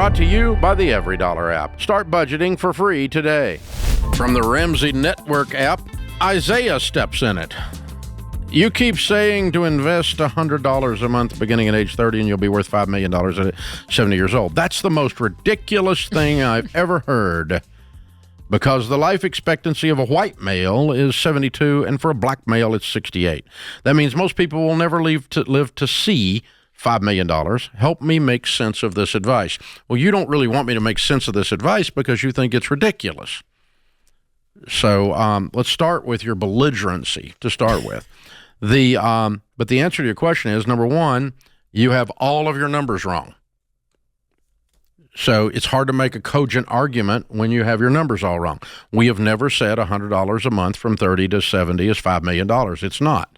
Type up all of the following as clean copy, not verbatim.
Brought to you by the Every Dollar app. Start budgeting for free today. From the Ramsey Network app, Isaiah steps in it. You keep saying to invest $100 a month beginning at age 30 and you'll be worth $5 million at 70 years old. That's the most ridiculous thing I've ever heard, because the life expectancy of a white male is 72 and for a black male it's 68. That means most people will never live to see $5 million. Help me make sense of this advice. Well, you don't really want me to make sense of this advice because you think it's ridiculous. So let's start with your belligerency to start with. But the answer to your question is, number one, you have all of your numbers wrong. So it's hard to make a cogent argument when you have your numbers all wrong. We have never said $100 a month from 30 to 70 is $5 million. It's not.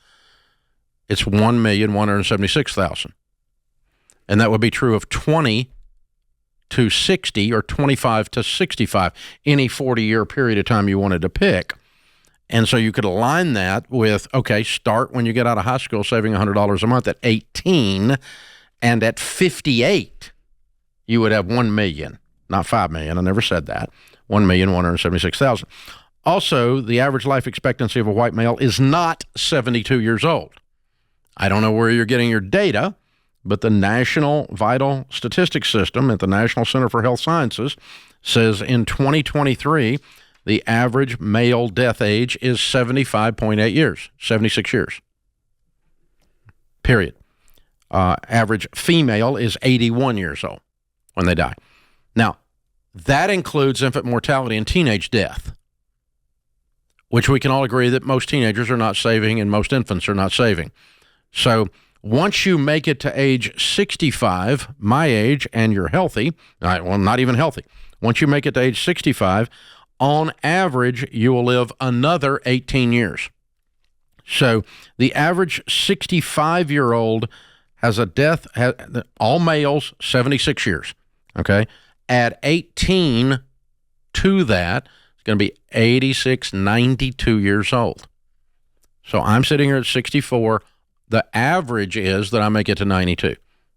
It's $1,176,000. And that would be true of 20 to 60 or 25 to 65, any 40-year period of time you wanted to pick. And so you could align that with, okay, start when you get out of high school saving $100 a month at 18, and at 58, you would have $1 million, not $5 million. I never said that. $1,176,000. Also, the average life expectancy of a white male is not 72 years old. I don't know where you're getting your data, but the National Vital Statistics System at the National Center for Health Sciences says in 2023, the average male death age is 75.8 years, 76 years. Period. Average female is 81 years old when they die. Now, that includes infant mortality and teenage death, which we can all agree that most teenagers are not saving and most infants are not saving. So once you make it to age 65, my age, and you're healthy, well, not even healthy. Once you make it to age 65, on average, you will live another 18 years. So the average 65-year-old has a death, all males, 76 years, okay? Add 18 to that, it's going to be 86, 92 years old. So I'm sitting here at 64. The average is that I make it to 92.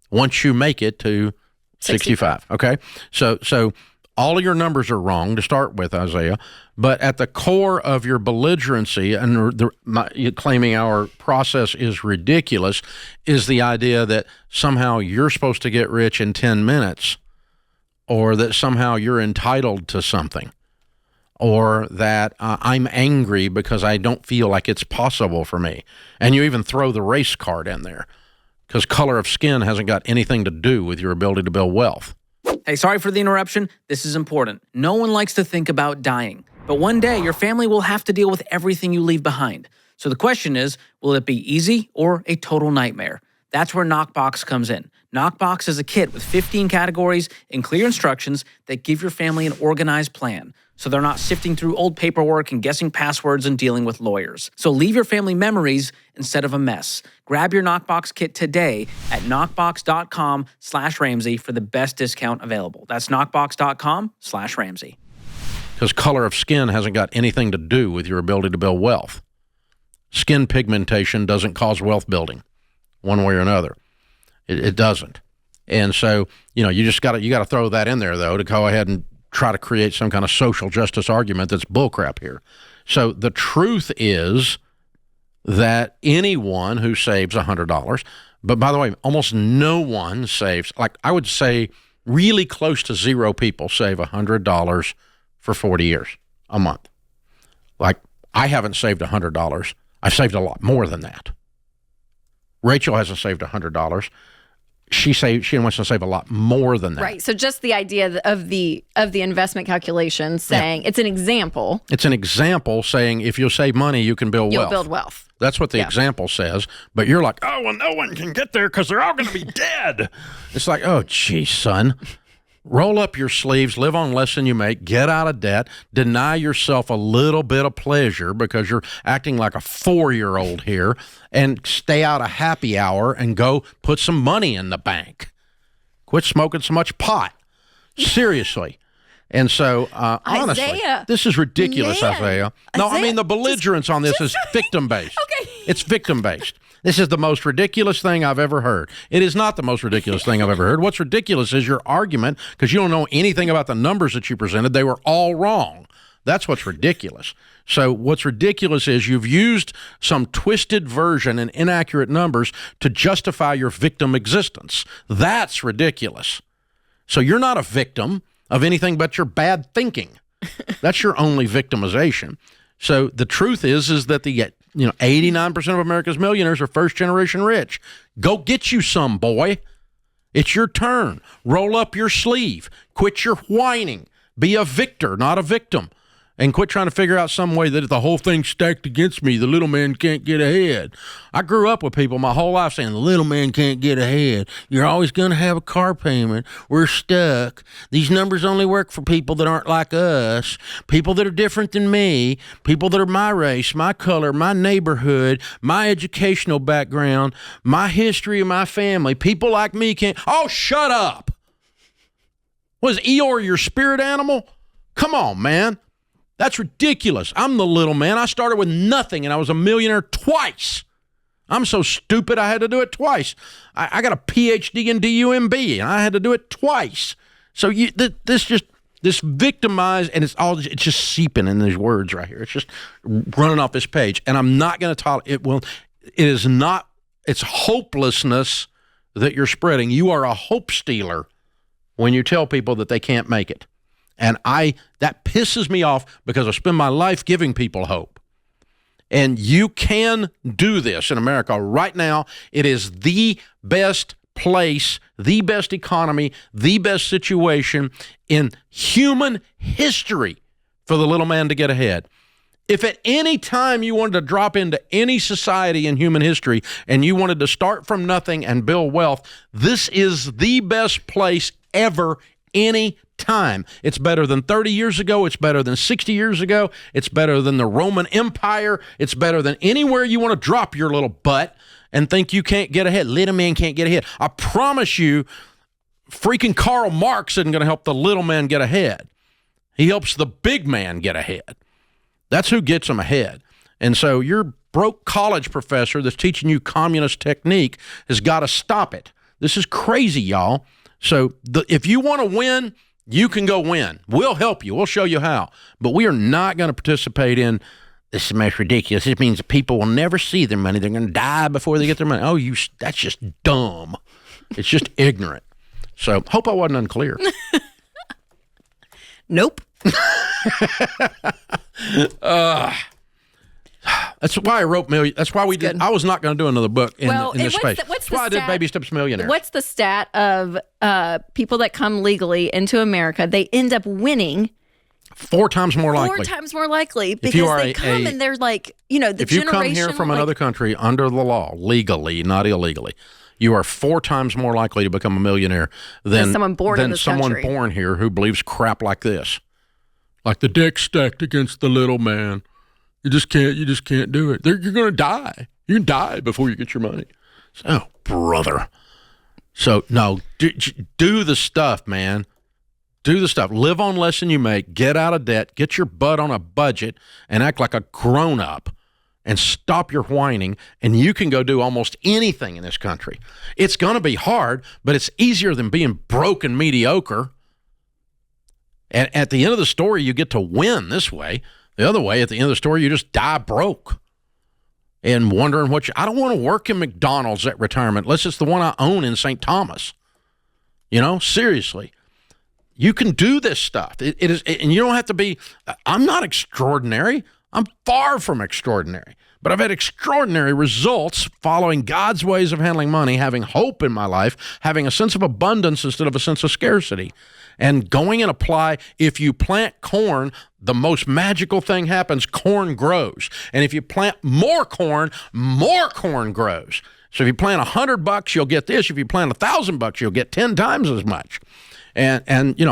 Once you make it to 65, okay? So all of your numbers are wrong to start with, Isaiah, but at the core of your belligerency and claiming our process is ridiculous is the idea that somehow you're supposed to get rich in 10 minutes, or that somehow you're entitled to something, or that I'm angry because I don't feel like it's possible for me. And you even throw the race card in there, because color of skin hasn't got anything to do with your ability to build wealth. Hey, sorry for the interruption. This is important. No one likes to think about dying, but one day your family will have to deal with everything you leave behind. So the question is, will it be easy or a total nightmare? That's where Knockbox comes in. Knockbox is a kit with 15 categories and clear instructions that give your family an organized plan, so they're not sifting through old paperwork and guessing passwords and dealing with lawyers. So leave your family memories instead of a mess. Grab your Knockbox kit today at knockbox.com/Ramsey for the best discount available. That's knockbox.com/Ramsey. Because color of skin hasn't got anything to do with your ability to build wealth. Skin pigmentation doesn't cause wealth building one way or another. It doesn't. And so, you got to throw that in there, though, to go ahead and try to create some kind of social justice argument that's bullcrap here. So the truth is that anyone who saves $100, but by the way, almost no one saves, like I would say really close to zero people save $100 for 40 years a month. Like I haven't saved $100. I've saved a lot more than that. Rachel hasn't saved $100. She wants to save a lot more than that. Right. So just the idea of the investment calculation saying it's an example. It's an example saying if you'll save money, you can build wealth. You'll build wealth. That's what the example says. But you're like, oh, well, no one can get there because they're all going to be dead. It's like, oh, geez, son. Roll up your sleeves, live on less than you make, get out of debt, deny yourself a little bit of pleasure because you're acting like a 4-year-old here, and stay out of happy hour and go put some money in the bank. Quit smoking so much pot. Seriously. And so, honestly, Isaiah, this is ridiculous, man. Isaiah. No, I mean, the belligerence on this is victim-based. Okay. It's victim-based. This is the most ridiculous thing I've ever heard. It is not the most ridiculous thing I've ever heard. What's ridiculous is your argument, because you don't know anything about the numbers that you presented. They were all wrong. That's what's ridiculous. So what's ridiculous is you've used some twisted version and inaccurate numbers to justify your victim existence. That's ridiculous. So you're not a victim of anything but your bad thinking. That's your only victimization. So the truth is that the 89% of America's millionaires are first generation rich. Go get you some, boy. It's your turn. Roll up your sleeve. Quit your whining. Be a victor, not a victim. And quit trying to figure out some way that if the whole thing's stacked against me, the little man can't get ahead. I grew up with people my whole life saying, the little man can't get ahead. You're always going to have a car payment. We're stuck. These numbers only work for people that aren't like us, people that are different than me, people that are my race, my color, my neighborhood, my educational background, my history of my family. People like me can't. Oh, shut up. Was Eeyore your spirit animal? Come on, man. That's ridiculous. I'm the little man. I started with nothing, and I was a millionaire twice. I'm so stupid I had to do it twice. I got a PhD in DUMB, and I had to do it twice. So this victimized, and it's just seeping in these words right here. It's just running off this page, and I'm not going to tolerate it. Well, it is not. It's hopelessness that you're spreading. You are a hope stealer when you tell people that they can't make it. And that pisses me off because I spend my life giving people hope. And you can do this in America right now. It is the best place, the best economy, the best situation in human history for the little man to get ahead. If at any time you wanted to drop into any society in human history and you wanted to start from nothing and build wealth, this is the best place ever, any time. It's better than 30 years ago. It's better than 60 years ago. It's better than the Roman Empire. It's better than anywhere you want to drop your little butt and think you can't get ahead. Little man can't get ahead. I promise you, freaking Karl Marx isn't going to help the little man get ahead. He helps the big man get ahead. That's who gets him ahead. And so your broke college professor that's teaching you communist technique has got to stop it. This is crazy, y'all. So if you want to win, you can go win. We'll help you. We'll show you how. But we are not going to participate in, this is most ridiculous. This means people will never see their money. They're going to die before they get their money. Oh, that's just dumb. It's just ignorant. So hope I wasn't unclear. Nope. That's why I wrote million. That's why we did. I was not going to do another book in this space. That's why I did Baby Steps Millionaire. What's the stat of people that come legally into America? They end up winning 4 times more likely. 4 times more likely because they come and they're like, the if you come here from another country under the law, legally, not illegally, you are 4 times more likely to become a millionaire than someone born here who believes crap like this. Like the deck stacked against the little man. You just can't do it. You're going to die. You can die before you get your money. Oh, brother. So, no, do the stuff, man. Do the stuff. Live on less than you make. Get out of debt. Get your butt on a budget and act like a grown-up and stop your whining, and you can go do almost anything in this country. It's going to be hard, but it's easier than being broke and mediocre. And at the end of the story, you get to win this way. The other way, at the end of the story, you just die broke and wondering I don't want to work in McDonald's at retirement unless it's the one I own in St. Thomas. Seriously. You can do this stuff. It is, and you don't have to be, I'm not extraordinary. I'm far from extraordinary. But I've had extraordinary results following God's ways of handling money, having hope in my life, having a sense of abundance instead of a sense of scarcity. And going and apply, if you plant corn, the most magical thing happens, corn grows. And if you plant more corn grows. So if you plant $100, you'll get this. If you plant $1,000, you'll get 10 times as much. And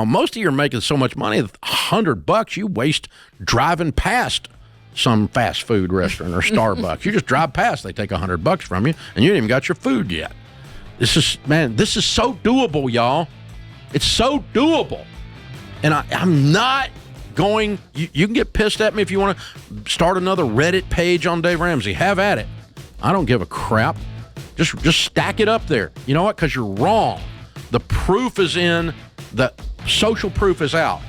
most of you are making so much money, $100 you waste driving past some fast food restaurant or Starbucks. You just drive past, they take $100 from you, and you ain't even got your food yet. This is so doable, y'all. It's so doable. And I'm not you can get pissed at me if you want to start another Reddit page on Dave Ramsey. Have at it. I don't give a crap. Just stack it up there. You know what? Because you're wrong. The proof is in. The social proof is out.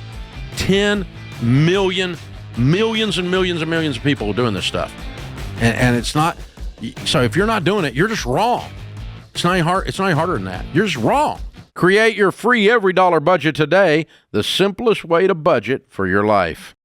10 million, millions and millions and millions of people doing this stuff. And it's not. So if you're not doing it, you're just wrong. It's not any hard. It's not any harder than that. You're just wrong. Create your free every dollar budget today. The simplest way to budget for your life.